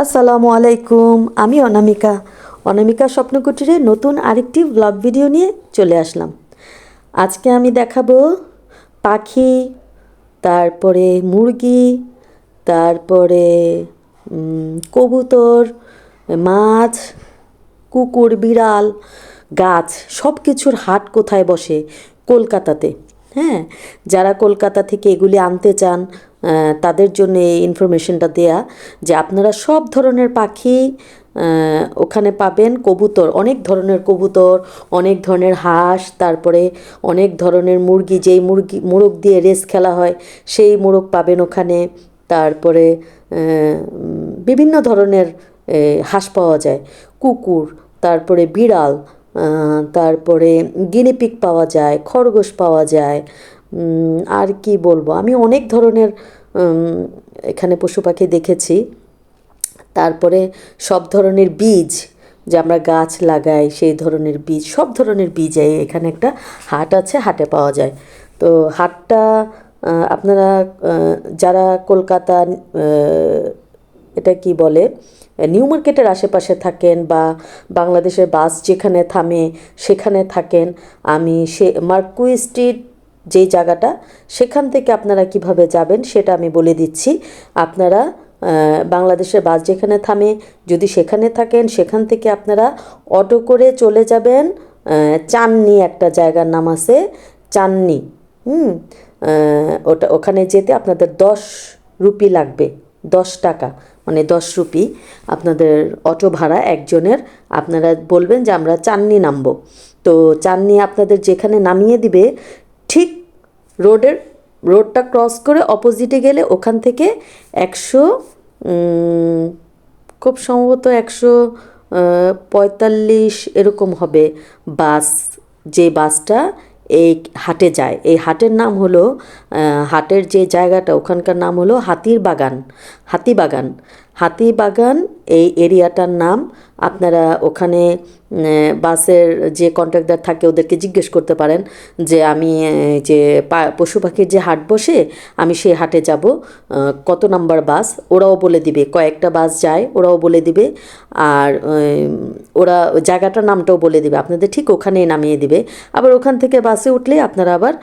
আসসালামু আলাইকুম। আমি অনামিকা। অনামিকা স্বপ্ন কুটিরে নতুন আরেকটি ব্লগ ভিডিও নিয়ে চলে আসলাম। আজকে আমি দেখাবো পাখি, তারপরে মুরগি, তারপরে কবুতর, মাছ, কুকুর, বিড়াল, গাছ, সব কিছুর হাট কোথায় বসে কলকাতাতে। হ্যাঁ, যারা কলকাতা থেকে এগুলি আনতে চান তাদের জন্য এই ইনফরমেশনটা দেয়া যে আপনারা সব ধরনের পাখি ওখানে পাবেন। কবুতর, অনেক ধরনের কবুতর, অনেক ধরনের হাঁস, তারপরে অনেক ধরনের মুরগি, যেই মোরগ দিয়ে রেস খেলা হয় সেই মোরগ পাবেন ওখানে। তারপরে বিভিন্ন ধরনের হাঁস পাওয়া যায়, কুকুর, তারপরে বিড়াল, তারপরে গিনিপিগ পাওয়া যায়, খরগোশ পাওয়া যায়। আর কি বলবো, আমি অনেক ধরনের এখানে পশু পাখি দেখেছি। তারপরে সব ধরনের বীজ, যে আমরা গাছ লাগাই সেই ধরনের বীজ, সব ধরনের বীজ এখানে একটা হাট আছে, হাটে পাওয়া যায়। তো হাটটা আপনারা যারা কলকাতা এটা কি বলে নিউ মার্কেটের আশেপাশে থাকেন বা বাংলাদেশের বাস যেখানে থামে সেখানে থাকেন, আমি মার্কুই স্ট্রিট যেই জায়গাটা, সেখান থেকে আপনারা কিভাবে যাবেন সেটা আমি বলে দিচ্ছি। আপনারা বাংলাদেশের বাস যেখানে থামে যদি সেখানে থাকেন, সেখান থেকে আপনারা অটো করে চলে যাবেন চাননি, একটা জায়গার নাম আছে চাননি। ওখানে যেতে আপনাদের 10 রুপি লাগবে, 10 টাকা, মানে 10 রুপি আপনাদের অটো ভাড়া একজনের। আপনারা বলবেন যে আমরা চাননি নামবো, তো চাননি আপনাদের যেখানে নামিয়ে দিবে, ঠিক রোডটা ক্রস করে অপোজিটে গেলে ওখান থেকে 100 খুব সম্ভবত 145 এরকম হবে বাস, যে বাসটা এই হাটে যায়। এই হাটের নাম হলো, হাটের যে জায়গাটা ওখানকার নাম হলো হাতিবাগান এই এরিয়াটার নাম। আপনারা ওখানে বাসের যে কন্ট্রাক্টর থাকে ওদেরকে জিজ্ঞেস করতে পারেন যে আমি যে পশু পাখির যে হাট বসে আমি সেই হাটে যাব, কত নাম্বার বাস, ওরাও বলে দিবে। কয়েকটা বাস যায়, ওরাও বলে দিবে। আর ওরা জায়গাটার নামটাও বলে দিবে, আপনাদের ঠিক ওখানেই নামিয়ে দিবে। আবার ওখান থেকে বাসে উঠলে আপনারা আবার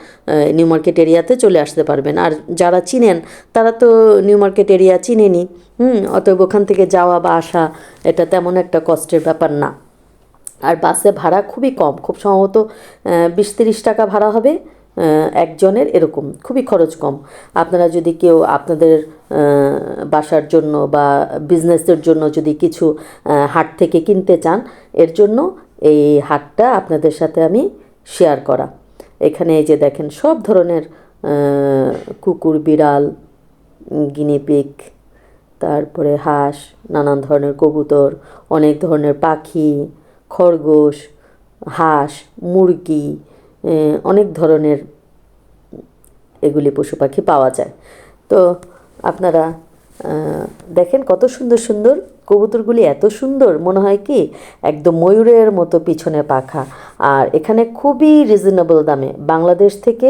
নিউ মার্কেট এরিয়াতে চলে আসতে পারবেন। আর যারা চিনেন তারা তো নিউ মার্কেট এরিয়া চিনেনি, অতএব ওখান থেকে যাওয়া বা আসা এটা তেমন একটা কষ্টের ব্যাপার না। আর বাসে ভাড়া খুবই কম, খুব সম্ভবত 20-30 টাকা ভাড়া হবে একজনের, এরকম খুবই খরচ কম। আপনারা যদি কেউ আপনাদের বাসার জন্য বা বিজনেসের জন্য যদি কিছু হাট থেকে কিনতে চান, এর জন্য এই হাটটা আপনাদের সাথে আমি শেয়ার করা। এখানে এই যে দেখেন সব ধরনের কুকুর, বিড়াল, গিনিপিগ, তারপরে হাঁস, নানান ধরনের কবুতর, অনেক ধরনের পাখি, খরগোশ, হাঁস, মুরগি, অনেক ধরনের এগুলি পশু পাখি পাওয়া যায়। তো আপনারা দেখেন কত সুন্দর সুন্দর কবুতরগুলি, এত সুন্দর মনে হয় কি একদম ময়ূরের মতো পিছনে পাখা। আর এখানে খুবই রিজনেবল দামে, বাংলাদেশ থেকে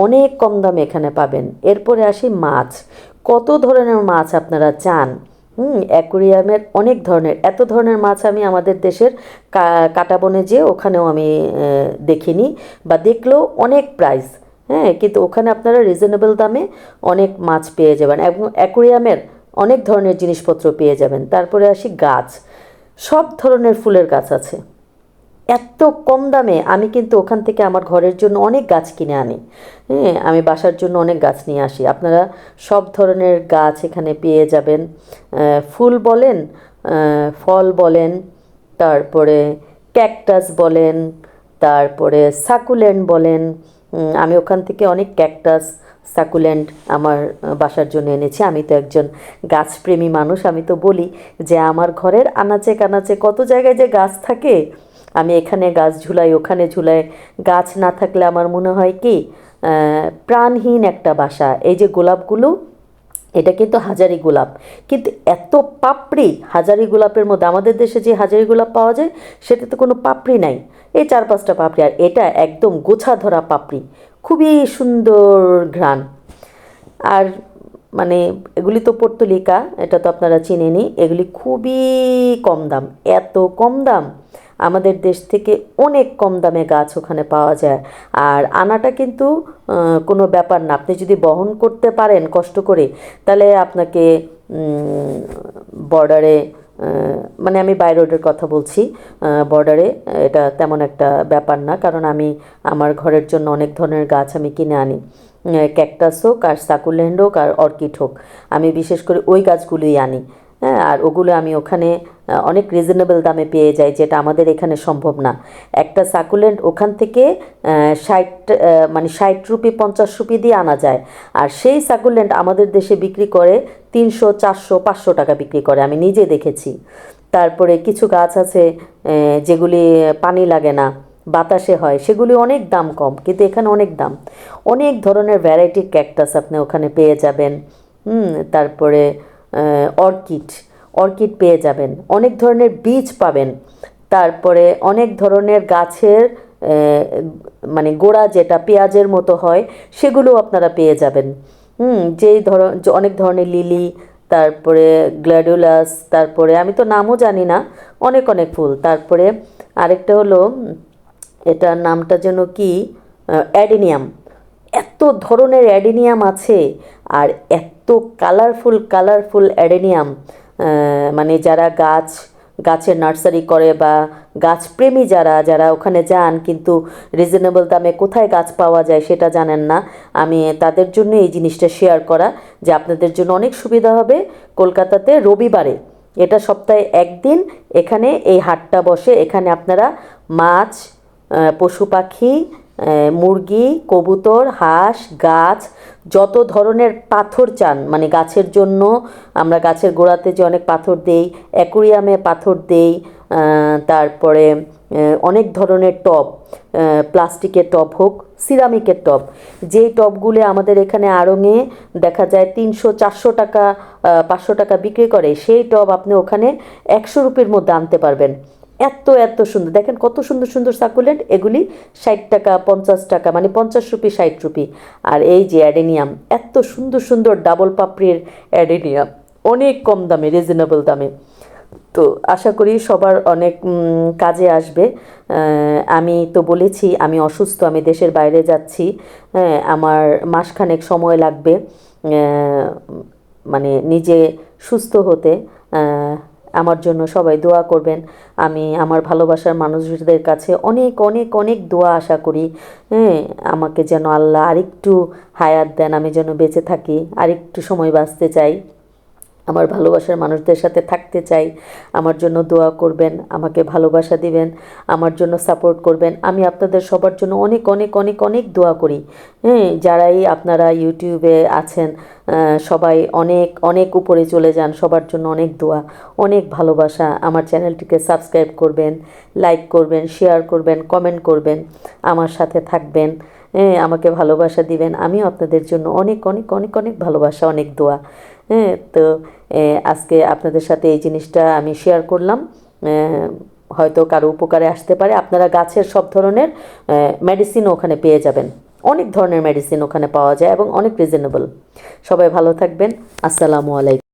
অনেক কম দামে এখানে পাবেন। এরপরে আসি মাছ, কত ধরনের মাছ আপনারা চান। অ্যাকোরিয়ামের অনেক ধরনের, এত ধরনের মাছ আমি আমাদের দেশের কাটাবনে যেয়ে ওখানেও আমি দেখিনি, বা দেখলেও অনেক প্রাইস। হ্যাঁ, কিন্তু ওখানে আপনারা রিজনেবল দামে অনেক মাছ পেয়ে যাবেন এবং অ্যাকোরিয়ামের অনেক ধরনের জিনিসপত্র পেয়ে যাবেন। তারপরে আসি গাছ, সব ধরনের ফুলের গাছ আছে এত কম দামে। আমি কিন্তু ওখান থেকে আমার ঘরের জন্য অনেক গাছ কিনে আনি। হ্যাঁ, আমি বাসার জন্য অনেক গাছ নিয়ে আসি। আপনারা সব ধরনের গাছ এখানে পেয়ে যাবেন, ফুল বলেন, ফল বলেন, তারপরে ক্যাকটাস বলেন, তারপরে সাকুলেন্ট বলেন। আমি ওখান থেকে অনেক ক্যাকটাস, সাকুলেন্ট আমার বাসার জন্য এনেছি। আমি তো একজন গাছপ্রেমী মানুষ, আমি তো বলি যে আমার ঘরের আনাচে কানাচে কত জায়গায় যে গাছ থাকে, আমি এখানে গাছ ঝুলাই, ওখানে ঝুলাই। গাছ না থাকলে আমার মনে হয় কি প্রাণহীন একটা বাসা। এই যে গোলাপগুলো, এটা কিন্তু হাজারি গোলাপ, কিন্তু এত পাপড়ি হাজারি গোলাপের মধ্যে। আমাদের দেশে যে হাজারি গোলাপ পাওয়া যায় সেটাতে কোনো পাপড়ি নাই, এই 4-5টা পাপড়ি। আর এটা একদম গোছা ধরা পাপড়ি, খুবই সুন্দর ঘ্রাণ। আর মানে এগুলি তো পর্তুলিকা, এটা তো আপনারা চিনেনই। এগুলি খুবই কম দাম, এত কম দাম, আমাদের দেশ থেকে অনেক কম দামে গাছ ওখানে পাওয়া যায়। আর আনাটা কিন্তু কোনো ব্যাপার না, আপনি যদি বহন করতে পারেন কষ্ট করে, তাহলে আপনাকে বর্ডারে, মানে আমি বাই রোডের কথা বলছি, বর্ডারে এটা তেমন একটা ব্যাপার না, কারণ আমি আমার ঘরের জন্য অনেক ধরনের গাছ আমি কিনে আনি। ক্যাকটাস হোক আর সাকুলেন্ড হোক আর অর্কিড হোক, আমি বিশেষ করে ওই গাছগুলোই আনি। হ্যাঁ, আর ওগুলো আমি ওখানে অনেক রিজনেবল দামে পেয়ে যাই, যেটা আমাদের এখানে সম্ভব না। একটা সাকুলেন্ট ওখান থেকে 60, মানে 60 রুপি 50 রুপি দিয়ে আনা যায়, আর সেই সাকুলেন্ট আমাদের দেশে বিক্রি করে 300 400 500 টাকা বিক্রি করে, আমি নিজে দেখেছি। তারপরে কিছু গাছ আছে যেগুলি পানি লাগে না, বাতাসে হয়, সেগুলি অনেক দাম কম, কিন্তু এখানে অনেক দাম। অনেক ধরনের ভ্যারাইটির ক্যাকটাস আপনি ওখানে পেয়ে যাবেন। তারপরে অর্কিড, অর্কিড পেয়ে যাবেন, অনেক ধরনের বীজ পাবেন। তারপরে অনেক ধরনের গাছের মানে গোড়া যেটা পেঁয়াজের মতো হয়, সেগুলো আপনারা পেয়ে যাবেন। অনেক ধরনের লিলি, তারপরে গ্ল্যাডিওলাস, তারপরে আমি তো নামও জানি না, অনেক অনেক ফুল। তারপরে আরেকটা হলো, এটার নামটা যেন কি, অ্যাডেনিয়াম। এত ধরনের অ্যাডেনিয়াম আছে, আর এত কালারফুল কালারফুল অ্যাডেনিয়াম, মানে যারা গাছের নার্সারি করে বা গাছপ্রেমী যারা যারা ওখানে যান কিন্তু রিজনেবল দামে কোথায় গাছ পাওয়া যায় সেটা জানেন না, আমি তাদের জন্য এই জিনিসটা শেয়ার করা, যে আপনাদের জন্য অনেক সুবিধা হবে। কলকাতাতে রবিবারে, এটা সপ্তাহে একদিন এখানে এই হাটটা বসে, এখানে আপনারা মাছ, পশু পাখি, মুরগি, কবুতর, হাঁস, গাছ, যত ধরনের পাথর চান, মানে গাছের জন্য আমরা গাছের গোড়াতে যে অনেক পাথর দেই, অ্যাকুরিয়ামে পাথর দেই, তারপরে অনেক ধরনের টব, প্লাস্টিকের টব হোক, সিরামিকের টব, যেই টবগুলো আমাদের এখানে আড়ঙে দেখা যায় 300 400 টাকা 500 টাকা বিক্রি করে, সেই টব আপনি ওখানে 100 রুপির মধ্যে আনতে পারবেন। এত এত সুন্দর, দেখেন কত সুন্দর সুন্দর সাকুলেন্ট, এগুলি 60 টাকা 50 টাকা, মানে 50 রুপি 60 রুপি। আর এই যে অ্যাডেনিয়াম, এত সুন্দর সুন্দর ডাবল পাপড়ির অ্যাডেনিয়াম, অনেক কম দামে, রিজনেবল দামে। তো আশা করি সবার অনেক কাজে আসবে। আমি তো বলেছি আমি অসুস্থ, আমি দেশের বাইরে যাচ্ছি, হ্যাঁ, আমার মাসখানেক সময় লাগবে মানে নিজে সুস্থ হতে। আমার জন্য সবাই দোয়া করবেন। আমি আমার ভালোবাসার মানুষদের কাছে অনেক অনেক অনেক দোয়া আশা করি, হ্যাঁ, আমাকে যেন আল্লাহ আরেকটু হায়াত দেন, আমি যেন বেঁচে থাকি, আরেকটু সময় বাঁচতে চাই, আমার ভালোবাসার মানুষদের সাথে থাকতে চাই। আমার জন্য দোয়া করবেন, আমাকে ভালোবাসা দিবেন, আমার জন্য সাপোর্ট করবেন। আমি আপনাদের সবার জন্য অনেক অনেক অনেক অনেক দোয়া করি। হ্যাঁ, যারাই আপনারা ইউটিউবে আছেন, সবাই অনেক অনেক উপরে চলে যান, সবার জন্য অনেক দোয়া, অনেক ভালোবাসা। আমার চ্যানেলটিকে সাবস্ক্রাইব করবেন, লাইক করবেন, শেয়ার করবেন, কমেন্ট করবেন, আমার সাথে থাকবেন, হ্যাঁ, আমাকে ভালোবাসা দিবেন। আমিও আপনাদের জন্য অনেক অনেক অনেক অনেক ভালোবাসা, অনেক দোয়া। হ্যাঁ, তো আজকে আপনাদের সাথে এই জিনিসটা আমি শেয়ার করলাম, হয়তো কারো উপকারে আসতে পারে। আপনারা গাছের সব ধরনের মেডিসিনও ওখানে পেয়ে যাবেন, অনেক ধরনের মেডিসিন ওখানে পাওয়া যায় এবং অনেক রিজনেবল। সবাই ভালো থাকবেন, আসসালামু আলাইকুম।